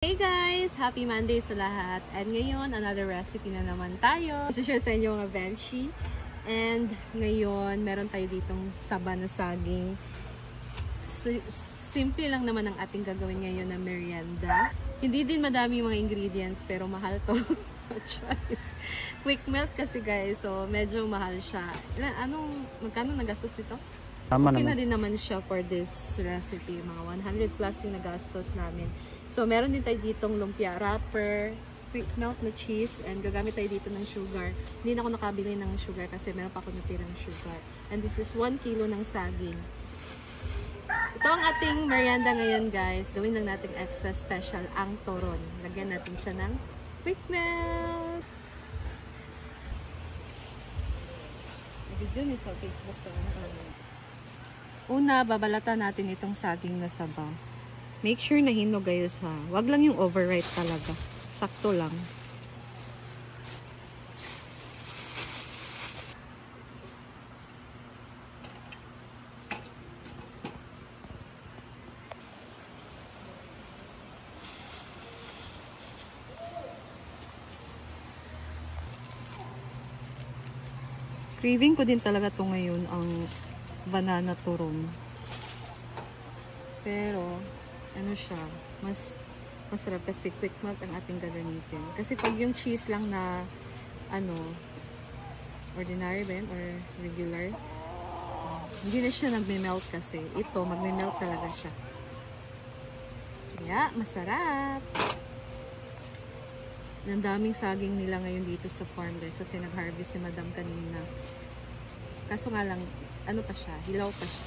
Hey guys! Happy Monday sa lahat! And ngayon, another recipe na naman tayo. Isi-share sa inyo mga benchy. And ngayon, meron tayo ditong saba na saging. Simple lang naman ang ating gagawin ngayon na merienda. Hindi din madami mga ingredients, pero mahal to. Quick melt kasi guys, so medyo mahal siya. Magkano nagastos nito? Okay na din naman siya for this recipe. Mga 100 plus yung nagastos namin. So, meron din tayo ditong lumpia wrapper, quick melt na cheese, and gagamit tayo dito ng sugar. Hindi na ako nakabili ng sugar kasi meron pa ako natirang sugar. And this is 1 kilo ng saging. Ito ang ating merienda ngayon guys. Gawin lang natin extra special ang toron. Lagyan natin siya ng quick melt. Video ni sa Facebook sa una, babalatan natin itong saging na saba. Make sure na hinog guys ha. Wag lang yung overripe talaga. Sakto lang. Craving ko din talaga to ngayon ang banana turon. Pero ano siya, mas masarap kasi quick melt ang ating gagamitin. Kasi pag yung cheese lang na ordinary ba or regular, hindi na siya nagme-melt kasi. Ito, magme-melt talaga siya. Kaya, masarap! Ang daming saging nila ngayon dito sa farm guys. Kasi nag-harvest si Madam kanina. Kaso nga lang, ano pa siya? Hilaw pa siya.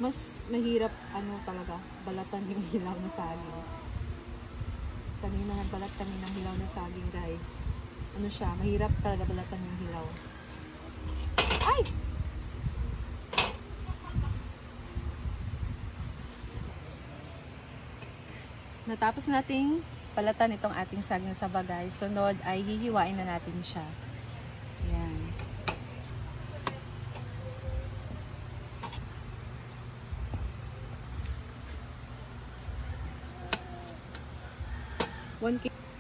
Mas mahirap talaga balatan yung hilaw na saging. Kanina nagbalat kami ng hilaw na saging guys. Ano siya, mahirap talaga balatan yung hilaw. Ay! Natapos nating balatan itong ating saging na saba guys. Sunod ay hihiwain na natin siya. Ayan.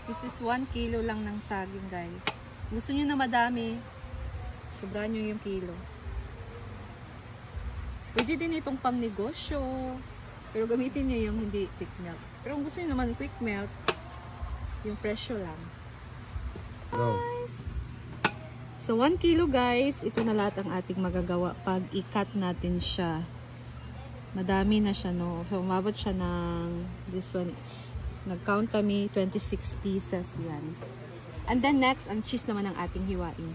This is 1 kilo lang ng saging guys. Gusto nyo na madami, sobrahan nyo yung kilo. Pwede din itong pang negosyo, pero gamitin nyo yung hindi quick melt. Pero kung gusto nyo naman quick melt, yung presyo lang. Guys. So 1 kilo guys, ito na lahat ang ating magagawa pag i-cut natin siya. Madami na siya no. So umabot siya ng this one. Nag-count kami 26 pieces yan. And then next, ang cheese naman ang ating hiwain.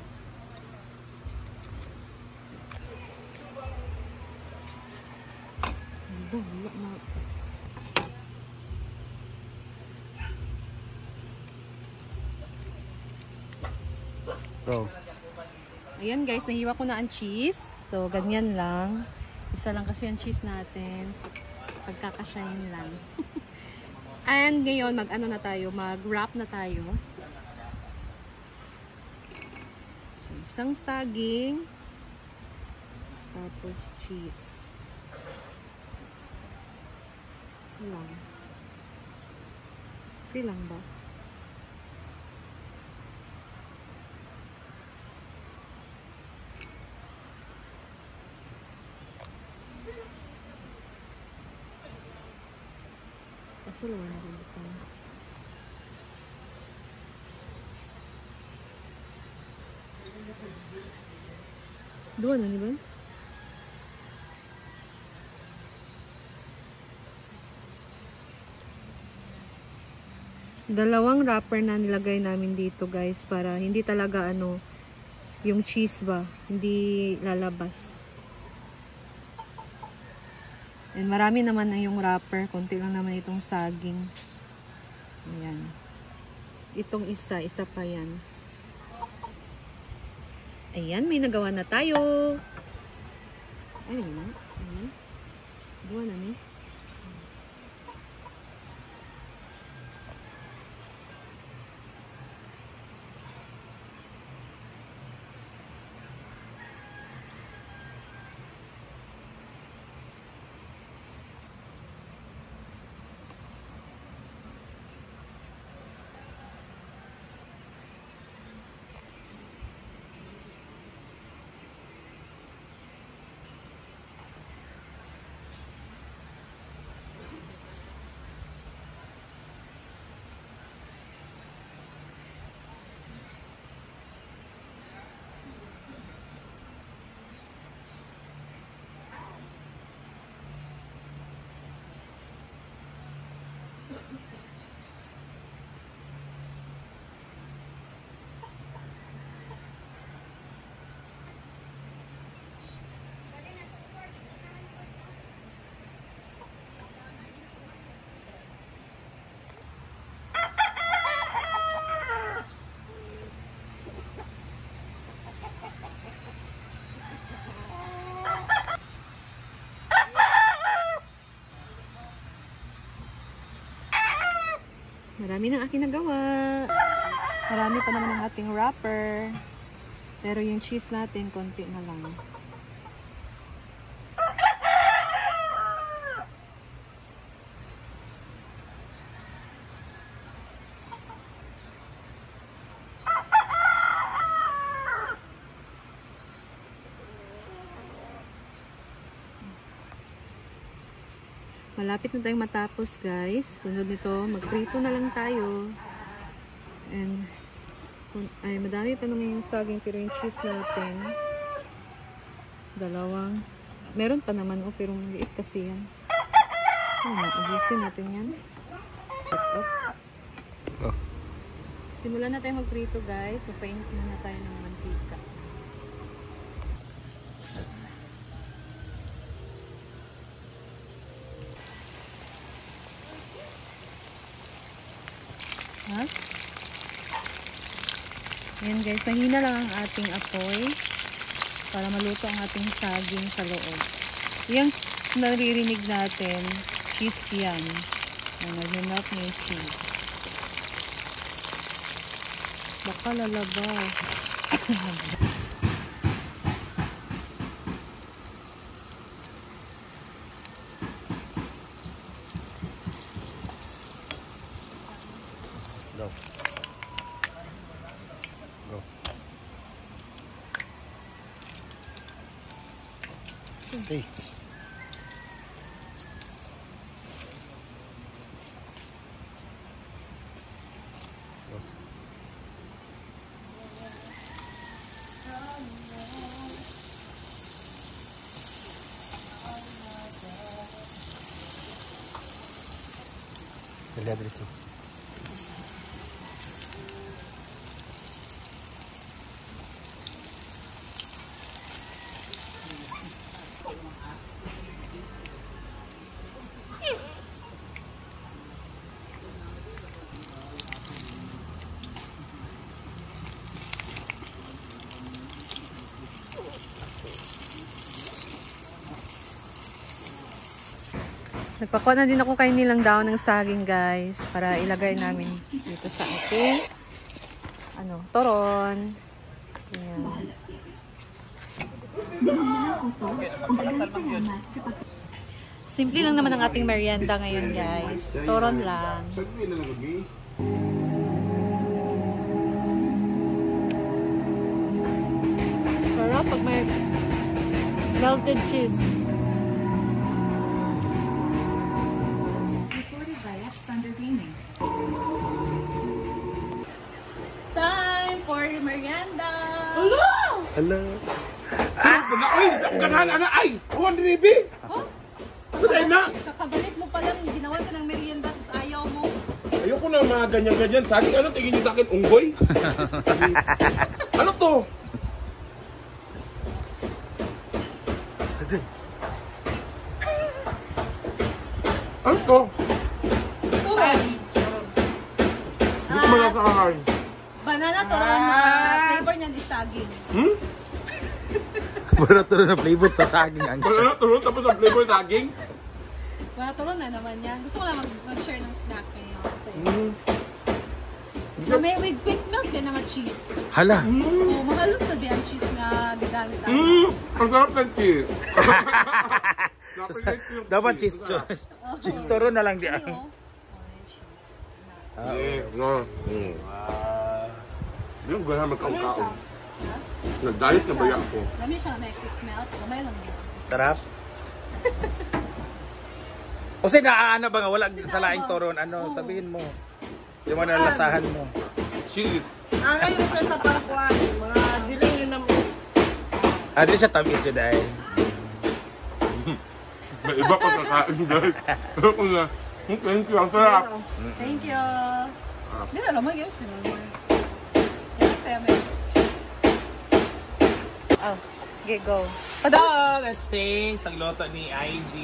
Ayan guys, nahiwa ko na ang cheese. So, ganyan lang. Isa lang kasi ang cheese natin. So, pagkakasyahin lang. And ngayon, mag-wrap na tayo. So, isang saging. Tapos, cheese. Lang. Okay lang ba? Kaso lang na rin ito. Dua na, di ba? Dalawang wrapper na nilagay namin dito guys para hindi talaga yung cheese ba, hindi lalabas. And marami naman na yung wrapper. Konti lang naman itong saging. Ayan. Itong isa pa yan. Ayan, may nagawa na tayo. Ay, naman. Ayan. Gawa na ni. Marami ng aking nagawa. Marami pa naman ang ating wrapper. Pero yung cheese natin, konti na lang. Malapit na tayong matapos, guys. Sunod nito, magprito na lang tayo. And ay madami pa naman yung saging, pero yung cheese natin dalawang. Meron pa naman, oh, pero maliit kasi yan. Ubusin natin yan. Simulan na tayo magprito, guys. Magpainit muna tayo ng mantika. Ha? Ayan, guys, mahina lang ang ating apoy para maluto ang ating saging sa loob. Yung naririnig natin, cheese yan. Nag-melt na yung cheese. Baka lalabaw. Go. Go. Hey. Go. Celebrity. Nagpakuha na din ako kayo nilang daw ng saging, guys, para ilagay namin dito sa ating toron. Ayan. Simple lang naman ang ating merienda ngayon, guys. Toron lang. Sarap pag may melted cheese. Time for merienda! Hello! Uy! Ganahan, ana! Ay! Huwag ribi! Oh? Saan na? Kakabalik mo palang ginawan ka ng merienda tapos ayaw mo. Ayoko na mga ganyan-ganyan. Saging, ano tingin niyo sa akin? Unggoy? Ano to? Ano to? Turon! Hindi ko malakakain. Banana turon na flavor niyan is saging. Hmm? Para tuloy na flavor to saging ang Wala na turon tapos ang flavor saging? Banana turon na naman yan. Gusto ko lang mag-share ng snack ngayon. Na may with quick milk din na cheese. Hala! Oh, mahalong sa ang cheese na gagamit ako. Ang sarap ng cheese. Dapat cheese cheese toro na lang di ang. Oh, Yeah, no. Yung ganahan magkaong-kaong. Nag-diet na baya ako. Dami siya na quick melt. Gamay lang yun. Sarap. Kasi naaana ba nga wala sa laing toron, ano sabihin mo? Yung mga nalasahan mo. Cheese. Ang ngayon sa pakuan, mga diling yun naman Ano siya tamis yun dahil? May iba pa kakain guys. Ako na. Thank you, ang sarap. Thank you. Hindi na naman yun. Yan, saya mo. Oh, okay, go. So, let's taste ang loto ni IG.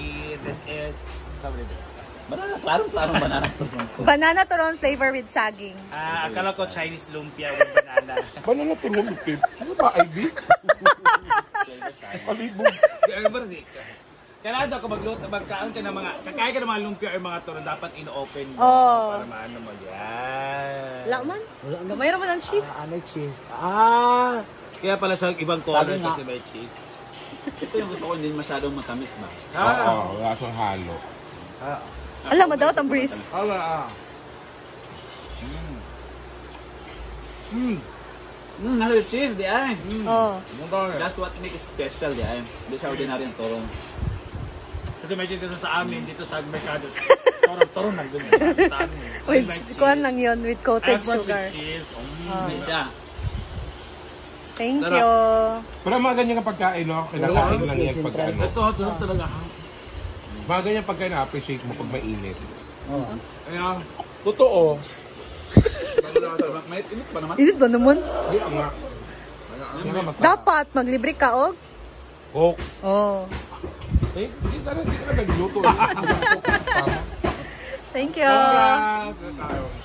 This is... Sabi nito. Banana, klarong banana turon ko. Banana turon flavor with saging. Akala ko Chinese lumpia with banana. Banana tunog ito. Ano ba, IB? Palibog. Ano ba rin? Kailangan daw kapag magkaon ka ng mga, kakain ka ng mga lumpia or mga turon, dapat in-open mo. Oh. Para maano mo yan. Wala man. Gamay naman ang cheese. May cheese. Kaya pala siya ibang color Sabi nga. kasi may cheese. Ito yung gusto ko, hindi masyadong matamis ba? Oo, wala siyang halo. Alam mo daw, ang breeze. Nasa cheese, di ay. Oh. That's what makes it special, di ay. Hindi siya ordinary yung turong. Kasi may cheese kasi sa amin, dito sa merkado. Toron lang dun. Sa amin. With, kuhan lang yun, with coated sugar. Cheese. Hindi siya. Thank you. Pero mga ganyan ang pagkain, no? Kinakain lang yan pag ano. Ito, sarap talaga. Mga ganyan pagkain na-appreciate mo pag mainit. Kaya, Totoo. May init ba naman? Init ba naman? Hindi, ang nga. Yan nga masarap. Dapat, maglibre ka, og? Coke. Oh. Eh, hindi ka na nagluto. Thank you. Congrats!